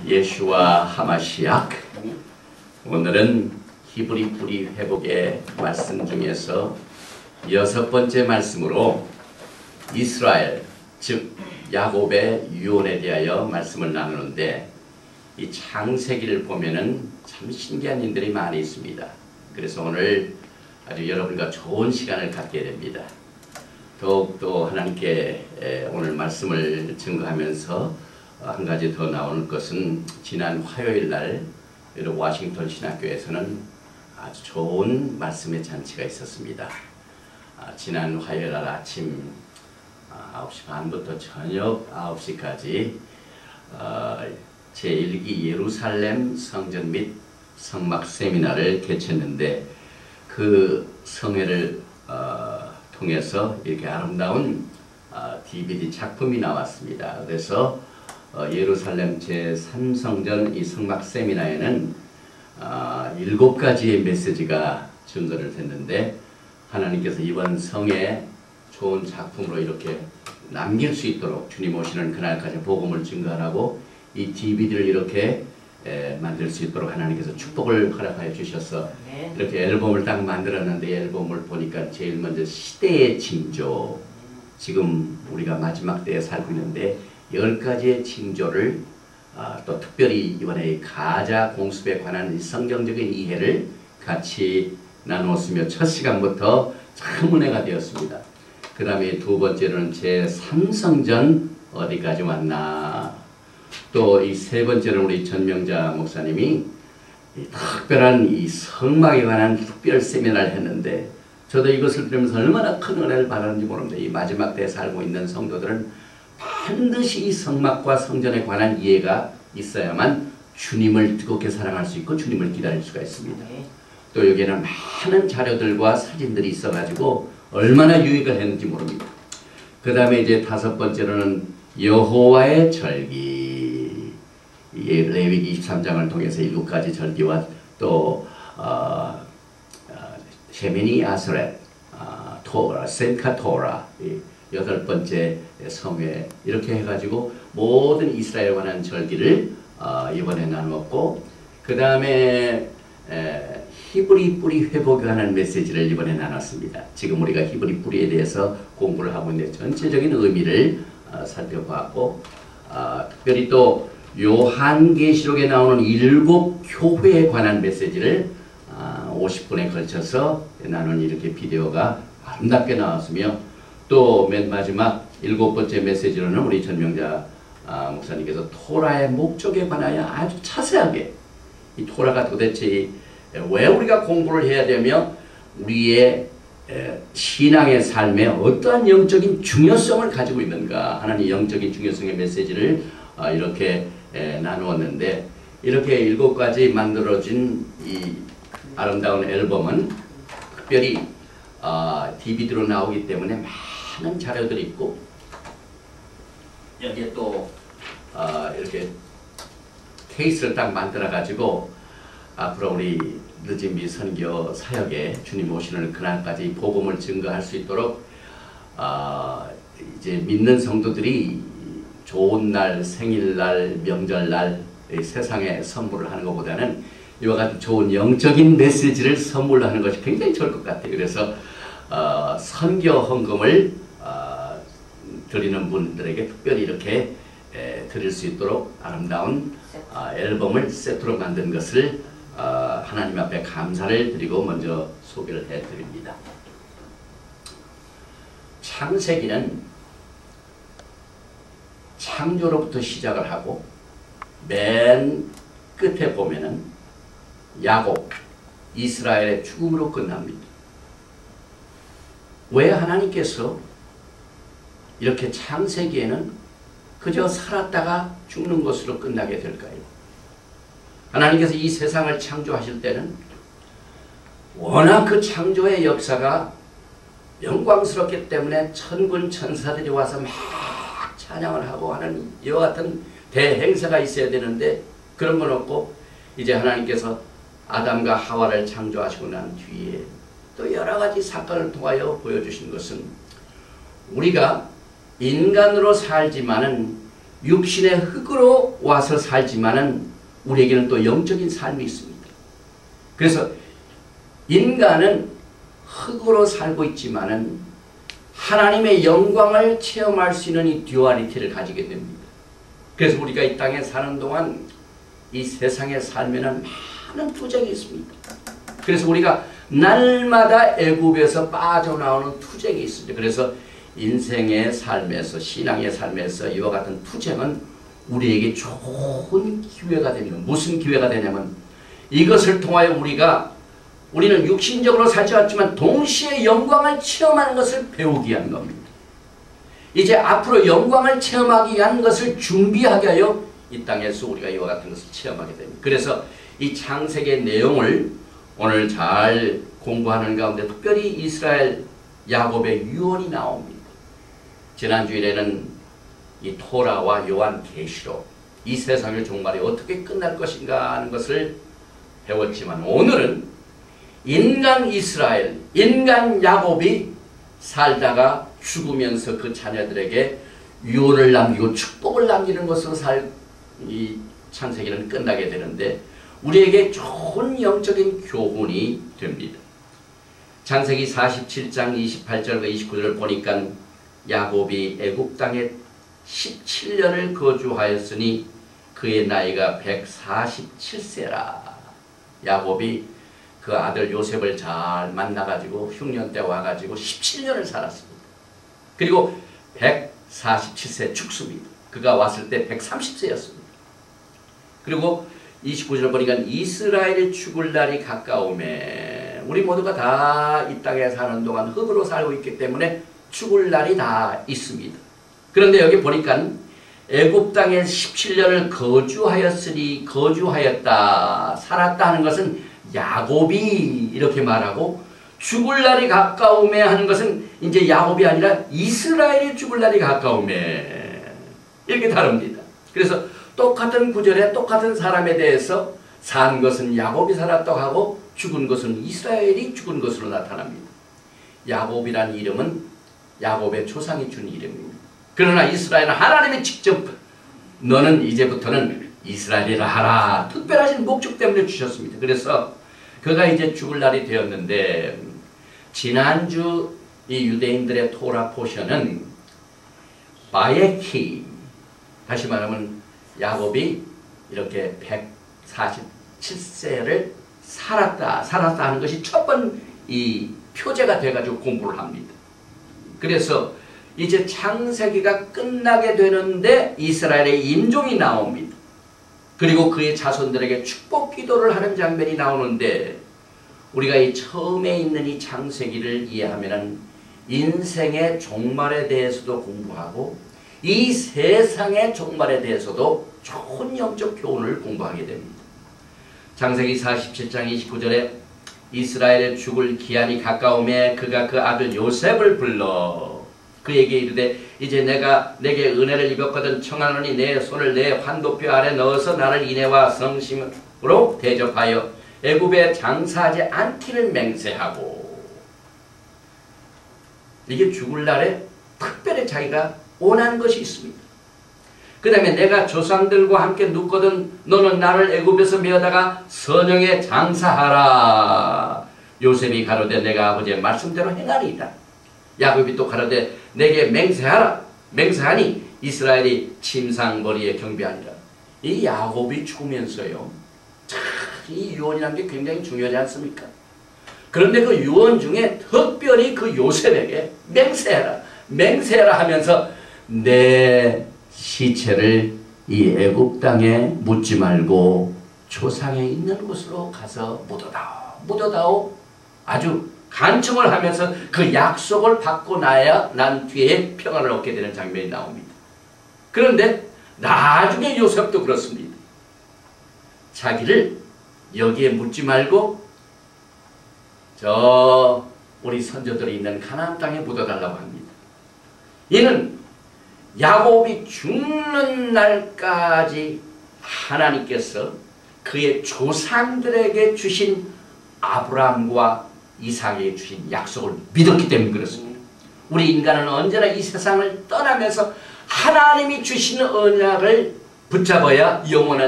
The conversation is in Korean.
예슈와 하마시약. 오늘은 히브리 뿌리 회복의 말씀 중에서 6번째 말씀으로 이스라엘 즉 야곱의 유언에 대하여 말씀을 나누는데, 이 창세기를 보면은 참 신기한 일들이 많이 있습니다. 그래서 오늘 아주 여러분과 좋은 시간을 갖게 됩니다. 더욱더 하나님께 오늘 말씀을 증거하면서 한 가지 더 나오는 것은, 지난 화요일 날 워싱턴 신학교에서는 아주 좋은 말씀의 잔치가 있었습니다. 지난 화요일 날 아침 9시 반부터 저녁 9시까지 제1기 예루살렘 성전 및 성막 세미나를 개최했는데, 그 성회를 통해서 이렇게 아름다운 DVD 작품이 나왔습니다. 그래서 예루살렘 제3성전 이 성막 세미나에는 7가지의 메시지가 증거를 됐는데, 하나님께서 이번 성에 좋은 작품으로 이렇게 남길 수 있도록 주님 오시는 그날까지 복음을 증거하라고 이 DVD를 이렇게 만들 수 있도록 하나님께서 축복을 허락하여 주셔서 이렇게 앨범을 딱 만들었는데, 앨범을 보니까 제일 먼저 시대의 징조, 지금 우리가 마지막 때에 살고 있는데 10가지의 징조를 또 특별히 이번에 가자 공습에 관한 성경적인 이해를 같이 나누었으며, 첫 시간부터 참 은혜가 되었습니다. 그 다음에 두 번째로는 제3성전 어디까지 왔나, 또 이 세 번째는 우리 전명자 목사님이 이 특별한 이 성막에 관한 특별 세미나를 했는데, 저도 이것을 들으면서 얼마나 큰 은혜를 받았는지 모릅니다. 이 마지막 때에 살고 있는 성도들은 반드시 이 성막과 성전에 관한 이해가 있어야만 주님을 뜨겁게 사랑할 수 있고 주님을 기다릴 수가 있습니다. 또 여기에는 많은 자료들과 사진들이 있어가지고 얼마나 유익을 했는지 모릅니다. 그 다음에 이제 다섯 번째로는 여호와의 절기, 레위기 23장을 통해서 7가지 절기와 또 셰미니 아스렛, 토라, 센카 토라, 8번째 성회, 이렇게 해가지고 모든 이스라엘에 관한 절기를 이번에 나누었고, 그 다음에 히브리 뿌리 회복에 관한 메시지를 이번에 나눴습니다. 지금 우리가 히브리 뿌리에 대해서 공부를 하고 있는데 전체적인 의미를 살펴봤고, 특별히 또 요한계시록에 나오는 7 교회에 관한 메시지를 50분에 걸쳐서 나눈 이렇게 비디오가 아름답게 나왔으며, 또 맨 마지막 7번째 메시지로는 우리 전명자 목사님께서 토라의 목적에 관하여 아주 자세하게, 이 토라가 도대체 왜 우리가 공부를 해야 되며 우리의 신앙의 삶에 어떠한 영적인 중요성을 가지고 있는가 하는 영적인 중요성의 메시지를 이렇게 나누었는데, 이렇게 7가지 만들어진 이 아름다운 앨범은 특별히 DVD로 나오기 때문에 많은 자료들이 있고, 여기에 또 이렇게 케이스를 딱 만들어 가지고 앞으로 우리 늦은비 선교 사역에 주님 오시는 그날까지 복음을 증거할 수 있도록 이제 믿는 성도들이 좋은 날, 생일날, 명절날 세상에 선물을 하는 것보다는 이와 같은 좋은 영적인 메시지를 선물로 하는 것이 굉장히 좋을 것 같아요. 그래서 선교 헌금을 드리는 분들에게 특별히 이렇게 드릴 수 있도록 아름다운 앨범을 세트로 만든 것을 하나님 앞에 감사를 드리고 먼저 소개를 해드립니다. 창세기는 창조로부터 시작을 하고 맨 끝에 보면은 야곱, 이스라엘의 죽음으로 끝납니다. 왜 하나님께서 이렇게 창세기에는 그저 살았다가 죽는 것으로 끝나게 될까요? 하나님께서 이 세상을 창조하실 때는 워낙 그 창조의 역사가 영광스럽기 때문에 천군 천사들이 와서 막 찬양을 하고 하는 이와 같은 대행사가 있어야 되는데, 그런 건 없고 이제 하나님께서 아담과 하와를 창조하시고 난 뒤에 또 여러가지 사건을 통하여 보여주신 것은, 우리가 인간으로 살지만은 육신의 흙으로 와서 살지만은 우리에게는 또 영적인 삶이 있습니다. 그래서 인간은 흙으로 살고 있지만은 하나님의 영광을 체험할 수 있는 이 듀얼리티를 가지게 됩니다. 그래서 우리가 이 땅에 사는 동안 이 세상의 삶에는 많은 투쟁이 있습니다. 그래서 우리가 날마다 애굽에서 빠져나오는 투쟁이 있습니다. 그래서 인생의 삶에서, 신앙의 삶에서 이와 같은 투쟁은 우리에게 좋은 기회가 됩니다. 무슨 기회가 되냐면 이것을 통하여 우리는 육신적으로 살지 않지만 동시에 영광을 체험하는 것을 배우기 위한 겁니다. 이제 앞으로 영광을 체험하기 위한 것을 준비하게 하여 이 땅에서 우리가 이와 같은 것을 체험하게 됩니다. 그래서 이 창세기의 내용을 오늘 잘 공부하는 가운데 특별히 이스라엘 야곱의 유언이 나옵니다. 지난 주일에는 이 토라와 요한계시록, 이 세상의 종말이 어떻게 끝날 것인가 하는 것을 배웠지만 오늘은 인간 이스라엘, 인간 야곱이 살다가 죽으면서 그 자녀들에게 유언을 남기고 축복을 남기는 것으로 이 창세기는 끝나게 되는데 우리에게 좋은 영적인 교훈이 됩니다. 창세기 47장 28절과 29절을 보니까 야곱이 애굽 땅에 17년을 거주하였으니 그의 나이가 147세라. 야곱이 그 아들 요셉을 잘 만나가지고 흉년 때 와가지고 17년을 살았습니다. 그리고 147세 죽습니다. 그가 왔을 때 130세였습니다. 그리고 29절 보니까 이스라엘이 죽을 날이 가까우매 우리 모두가 다 이 땅에 사는 동안 흙으로 살고 있기 때문에 죽을 날이 다 있습니다. 그런데 여기 보니까 애굽 땅에 17년을 거주하였다, 살았다 하는 것은 야곱이 이렇게 말하고 죽을 날이 가까우매 하는 것은 이제 야곱이 아니라 이스라엘이 죽을 날이 가까우매 이렇게 다릅니다. 그래서 똑같은 구절에 똑같은 사람에 대해서 산 것은 야곱이 살았다고 하고 죽은 것은 이스라엘이 죽은 것으로 나타납니다. 야곱이라는 이름은 야곱의 조상이 준 이름입니다. 그러나 이스라엘은 하나님이 직접 너는 이제부터는 이스라엘이라 하라 특별하신 목적 때문에 주셨습니다. 그래서 그가 이제 죽을 날이 되었는데 지난주 이 유대인들의 토라 포션은 바에키, 다시 말하면 야곱이 이렇게 147세를 살았다 하는 것이 첫 번 이 표제가 돼가지고 공부를 합니다. 그래서 이제 창세기가 끝나게 되는데 이스라엘의 임종이 나옵니다. 그리고 그의 자손들에게 축복 기도를 하는 장면이 나오는데 우리가 이 처음에 있는 이 창세기를 이해하면 인생의 종말에 대해서도 공부하고 이 세상의 종말에 대해서도 좋은 영적 교훈을 공부하게 됩니다. 창세기 47장 29절에 이스라엘의 죽을 기한이 가까우매 그가 그 아들 요셉을 불러 그에게 이르되 이제 내가 내게 은혜를 입었거든 청하노니 내 손을 내 환도뼈 아래 넣어서 나를 인애와 성심으로 대접하여 애굽에 장사하지 않기를 맹세하고. 이게 죽을 날에 특별히 자기가 원하는 것이 있습니다. 그 다음에 내가 조상들과 함께 눕거든 너는 나를 애굽에서 메어다가 선영에 장사하라. 요셉이 가로되 내가 아버지의 말씀대로 행하리이다. 야곱이 또 가로되 내게 맹세하라. 맹세하니 이스라엘이 침상머리에 경배하니라. 이 야곱이 죽으면서요, 이 유언이라는 게 굉장히 중요하지 않습니까? 그런데 그 유언 중에 특별히 그 요셉에게 맹세해라 하면서 내 시체를 이 애굽 땅에 묻지 말고 조상에 있는 곳으로 가서 묻어다오 아주 간청을 하면서 그 약속을 받고 나야 난 뒤에 평안을 얻게 되는 장면이 나옵니다. 그런데 나중에 요셉도 그렇습니다. 자기를 여기에 묻지 말고 저 우리 선조들이 있는 가나안 땅에 묻어달라고 합니다. 이는 야곱이 죽는 날까지 하나님께서 그의 조상들에게 주신 아브라함과 이삭에게 주신 약속을 믿었기 때문에 그렇습니다. 우리 인간은 언제나 이 세상을 떠나면서 하나님이 주시는 언약을 붙잡아야 영원한